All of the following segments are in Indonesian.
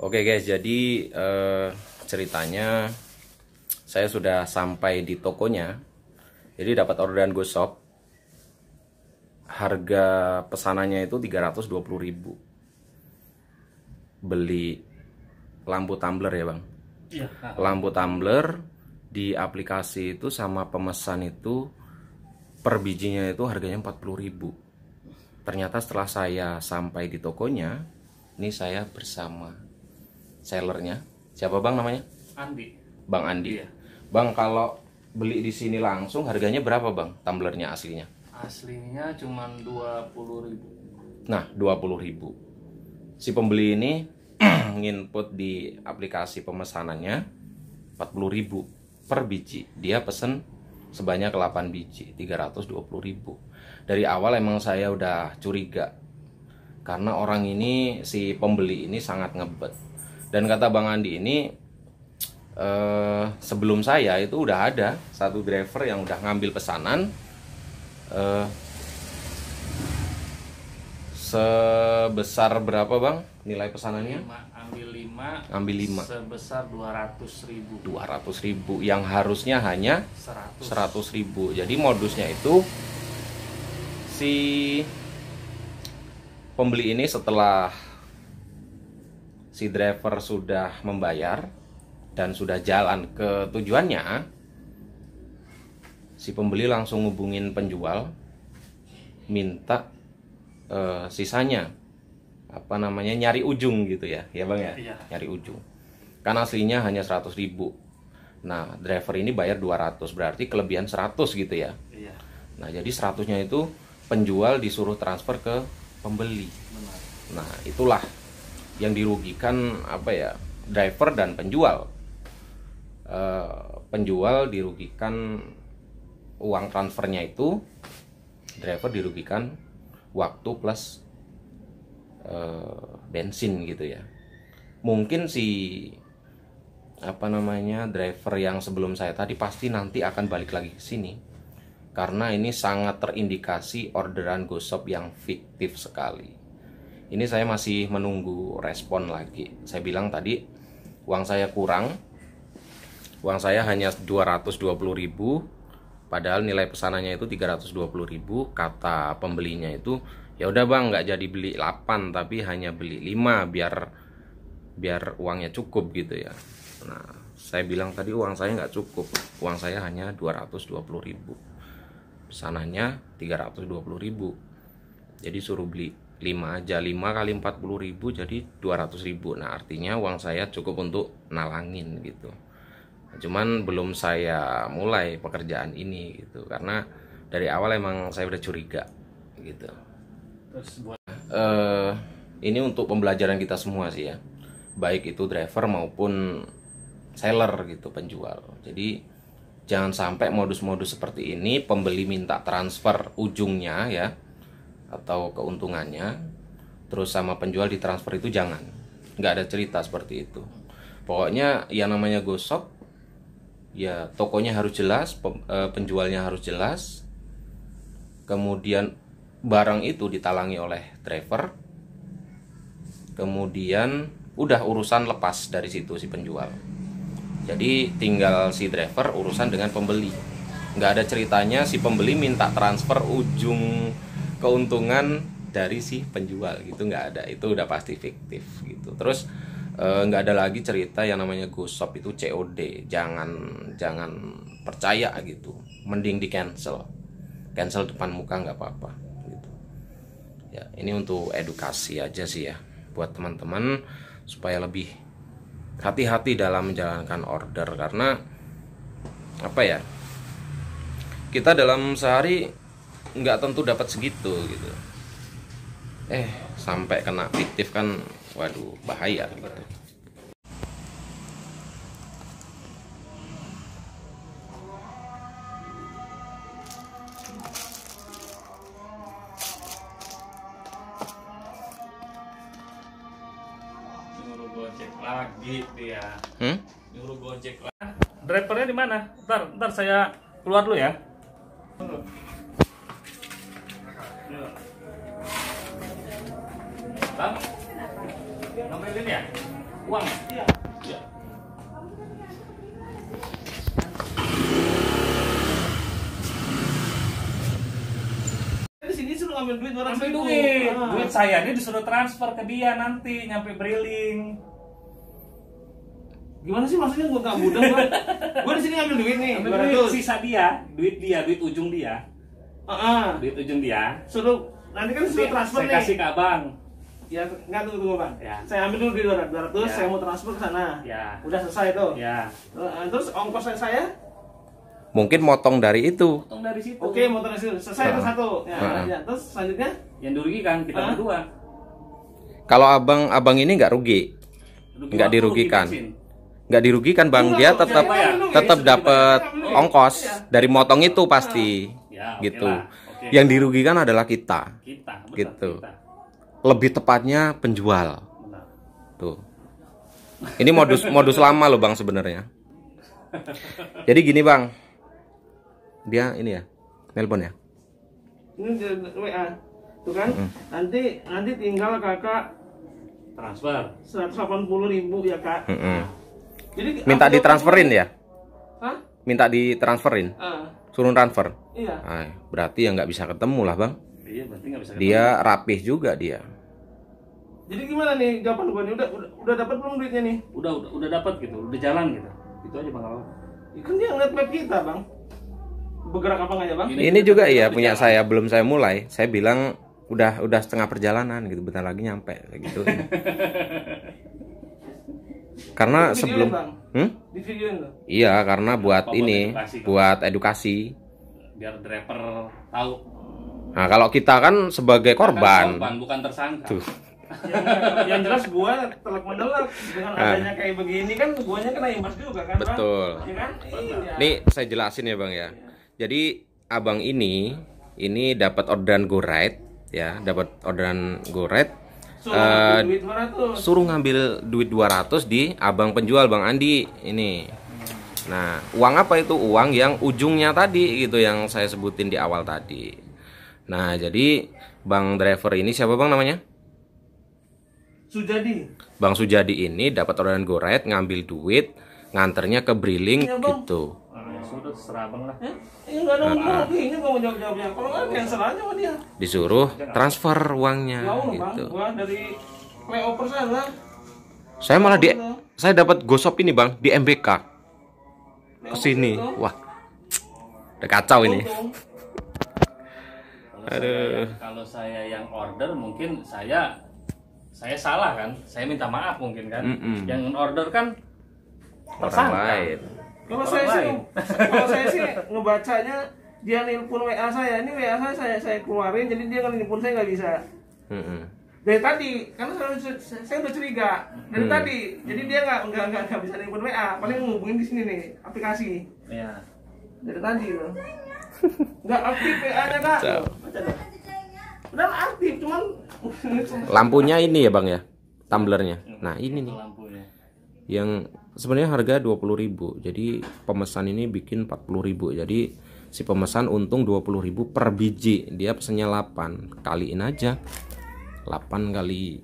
Oke guys, jadi ceritanya saya sudah sampai di tokonya. Jadi dapat orderan GoShop. Harga pesanannya itu 320.000. Beli lampu tumbler ya bang? Iya. Lampu tumbler di aplikasi itu sama pemesan itu per bijinya itu harganya 40.000. Ternyata setelah saya sampai di tokonya, ini saya bersama sellernya. Siapa bang namanya? Andi. Bang Andi. Iya. Bang, kalau beli di sini langsung harganya berapa bang? Tumblernya aslinya? Aslinya cuma 20.000. Nah, 20.000. Si pembeli ini nginput di aplikasi pemesanannya 40.000 per biji. Dia pesen sebanyak 8 biji, 320.000. Dari awal emang saya udah curiga, karena orang ini, si pembeli ini sangat ngebet. Dan kata Bang Andi ini, sebelum saya itu udah ada satu driver yang udah ngambil pesanan sebesar berapa bang nilai pesanannya? Ambil 5 5 sebesar 200.000. 200.000 yang harusnya hanya 100.000. Jadi modusnya itu si pembeli ini setelah si driver sudah membayar dan sudah jalan ke tujuannya, si pembeli langsung ngubungin penjual minta sisanya, apa namanya, nyari ujung gitu ya bang ya? Iya. Nyari ujung, kan aslinya hanya 100.000. Nah driver ini bayar 200, berarti kelebihan 100 gitu ya. Iya. Nah jadi 100-nya itu penjual disuruh transfer ke pembeli. Benar. Nah itulah yang dirugikan, apa ya, driver dan penjual. Penjual dirugikan uang transfernya itu, driver dirugikan waktu plus bensin gitu ya. Mungkin si, apa namanya, driver yang sebelum saya tadi pasti nanti akan balik lagi ke sini, karena ini sangat terindikasi orderan GoShop yang fiktif sekali. Ini saya masih menunggu respon lagi. Saya bilang tadi uang saya kurang, uang saya hanya 220.000, padahal nilai pesanannya itu 320.000. Kata pembelinya itu, ya udah bang, nggak jadi beli 8 tapi hanya beli 5 biar uangnya cukup gitu ya. Nah saya bilang tadi uang saya nggak cukup, uang saya hanya 220.000, pesanannya 320.000. Jadi suruh beli 5 aja, 5 kali 40.000 jadi 200.000. Nah artinya uang saya cukup untuk nalangin gitu. Cuman belum saya mulai pekerjaan ini gitu, karena dari awal emang saya udah curiga gitu. Terus buat Ini untuk pembelajaran kita semua sih ya, baik itu driver maupun seller gitu, penjual. Jadi jangan sampai modus-modus seperti ini, pembeli minta transfer ujungnya ya, atau keuntungannya, terus sama penjual ditransfer, itu jangan. Nggak ada cerita seperti itu. Pokoknya yang namanya GoShop ya, tokonya harus jelas, penjualnya harus jelas, kemudian barang itu ditalangi oleh driver, kemudian udah urusan lepas dari situ si penjual. Jadi tinggal si driver urusan dengan pembeli. Nggak ada ceritanya si pembeli minta transfer ujung keuntungan dari si penjual gitu, nggak ada. Itu udah pasti fiktif gitu. Terus nggak ada lagi cerita yang namanya GoShop itu COD. Jangan percaya gitu, mending di cancel depan muka, nggak apa-apa gitu ya. Ini untuk edukasi aja sih ya, buat teman-teman supaya lebih hati-hati dalam menjalankan order. Karena apa ya, kita dalam sehari nggak tentu dapat segitu gitu, sampai kena fiktif kan, waduh bahaya gitu. nyuruh gojek lagi dia. Hmm? Nyuruh gojek lagi. Drivernya di mana? Ntar saya keluar dulu ya. Bang, ngambilin ya? uang. Iya. Iya. Di sini suruh ngambil duit 200 Ambil ribu. duit. Ah. Duit saya ini disuruh transfer ke dia nanti nyampe Briling. Gimana sih maksudnya gua nggak mudah gua? Gua di sini ngambil duit nih, Ambil duit 200. sisa dia, duit ujung dia. Duit ujung dia. Suruh nanti kan suruh transfer Saya nih. kasih ke abang. Ya nggak tunggu Bang. Ya. Saya ambil dulu duit 200, Ya. saya mau transfer ke sana. Ya. Udah selesai tuh. Ya. Terus ongkos saya? Mungkin motong dari itu. Potong dari situ. Oke, mau transfer. Selesai itu satu. Ya, Ah. ya. Terus selanjutnya? Yang dirugikan kita Hah? berdua. Kalau abang ini nggak rugi, Rugi nggak waktu, dirugikan. rugi bensin. Nggak dirugikan bang, Enggak, dia enggak, tetap ya, tetap ya, dapat ya, ya, ongkos ya. dari motong itu pasti, Ya, oke gitu. lah, oke. Yang dirugikan adalah kita, Kita, benar, gitu. kita. Lebih tepatnya penjual. Benar. Tuh. Ini modus lama loh bang sebenarnya. Jadi gini bang, dia ini ya, nelpon ya. Ini dia WA. Tuh kan? Nanti tinggal Kakak Transfer. 180.000 ya, Kak. Jadi Minta apa ditransferin jawabannya? ya, Hah? minta ditransferin, Ah, suruh transfer. iya. Ay, berarti ya nggak bisa ketemu lah bang. Iya, berarti nggak bisa ketemu. Dia rapih juga dia. Jadi gimana nih jawaban gua nih? Udah dapat belum duitnya nih? Udah dapat gitu, udah jalan gitu. Itu aja Bang apa? Ya kan dia ngeliat map kita, Bang. Bergerak apa nggak ya, Bang? Ini juga iya punya saya, belum saya mulai. Saya bilang udah setengah perjalanan gitu, bentar lagi nyampe kayak gitu. Karena Di videoin, sebelum Bang. Di videoin loh. iya, karena buat Buat ini, edukasi, kan? buat edukasi. Biar driver tahu. Nah, kalau kita kan sebagai korban. Korban bukan tersangka. Tuh. Yang jelas gua telak mendelak dengan adanya kayak begini kan guanya kena imbas juga kan, Bang? Betul. Iya kan? Iya. Nih saya jelasin ya bang ya. Jadi abang ini dapat orderan go ride ya, dapat orderan go ride. Suruh ngambil duit 200. Suruh ngambil duit 200 di abang penjual bang Andi ini. Nah uang apa itu? Uang yang ujungnya tadi gitu yang saya sebutin di awal tadi. Nah jadi bang driver ini siapa bang namanya? Sujadi. Bang Sujadi ini dapat orderan go ride, ngambil duit, nganternya ke Briling Iya, Bang. gitu. Ya sudah terserah Bang lah. Iya nggak ada ngomong ini gua mau jawab-jawabnya. Kalau nggak cancel aja sama dia. Disuruh transfer uangnya Jauh loh, Bang. gitu. Gua dari layover sana. Saya malah saya dapat gosop ini bang di MBK ke sini. Itu. Wah, udah kacau ini. Untung. Kalau saya yang order mungkin saya salah kan. Saya minta maaf mungkin kan. Yang order kan Orang tersangka. lain. Kalau Orang saya sih, lain. kalau saya sih ngebacanya dia nelpon WA saya. Ini WA saya keluarin, jadi dia kan nelpon saya nggak bisa. Mm-mm. Dari tadi, karena saya udah curiga dari tadi. Jadi dia nggak bisa nelpon WA, paling ngubungin di sini nih aplikasi. Iya. Dari tadi loh. Nggak aktif WA-nya kak. Kacau. Baca deh. Udah aktif, cuman Lampunya ini ya bang ya, tumblernya. Nah ini nih, Lampunya. yang sebenarnya harga 20.000. Jadi pemesan ini bikin 40.000. Jadi si pemesan untung 20.000 per biji. Dia pesennya 8, kaliin aja 8 kali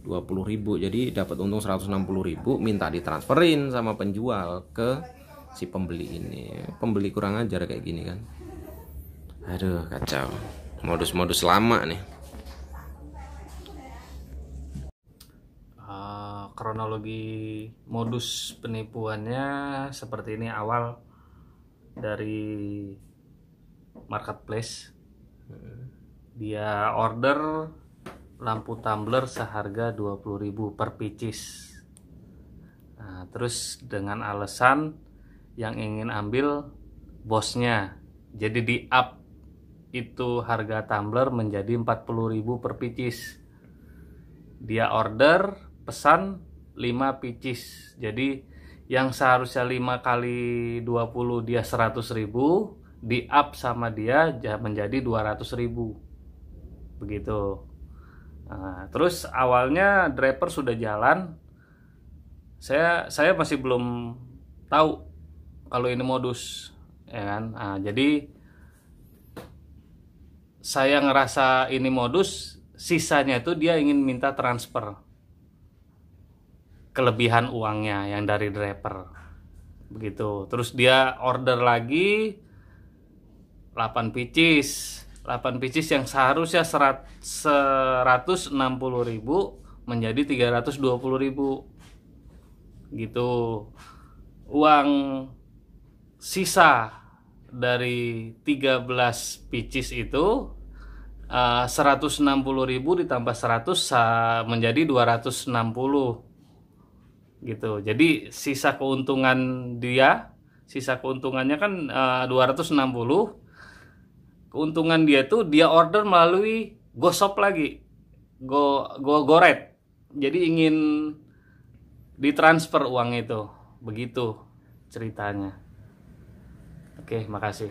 20.000, jadi dapat untung 160.000. Minta ditransferin sama penjual ke si pembeli ini. Pembeli kurang ajar kayak gini kan. Aduh kacau, modus-modus lama nih. Kronologi modus penipuannya seperti ini. Awal dari marketplace, dia order lampu tumbler seharga 20.000 per pieces. Nah, terus dengan alasan yang ingin ambil bosnya, jadi di up itu harga tumbler menjadi 40.000 per pieces. Dia order pesan 5 pieces, jadi yang seharusnya 5 kali 20 dia 100.000, di up sama dia menjadi 200.000 begitu. Nah, terus awalnya driver sudah jalan, saya masih belum tahu kalau ini modus ya kan. Nah, jadi saya ngerasa ini modus, sisanya itu dia ingin minta transfer. kelebihan uangnya yang dari driver. Begitu. Terus dia order lagi 8 pieces. 8 pieces yang seharusnya 160.000 menjadi 320.000. Gitu. Uang sisa dari 13 pieces itu 160.000 ditambah 100 menjadi 260 gitu. Jadi sisa keuntungannya kan 260. Keuntungan dia tuh dia order melalui GoShop lagi. GoRed. Jadi ingin ditransfer uang itu. Begitu ceritanya. Oke, makasih.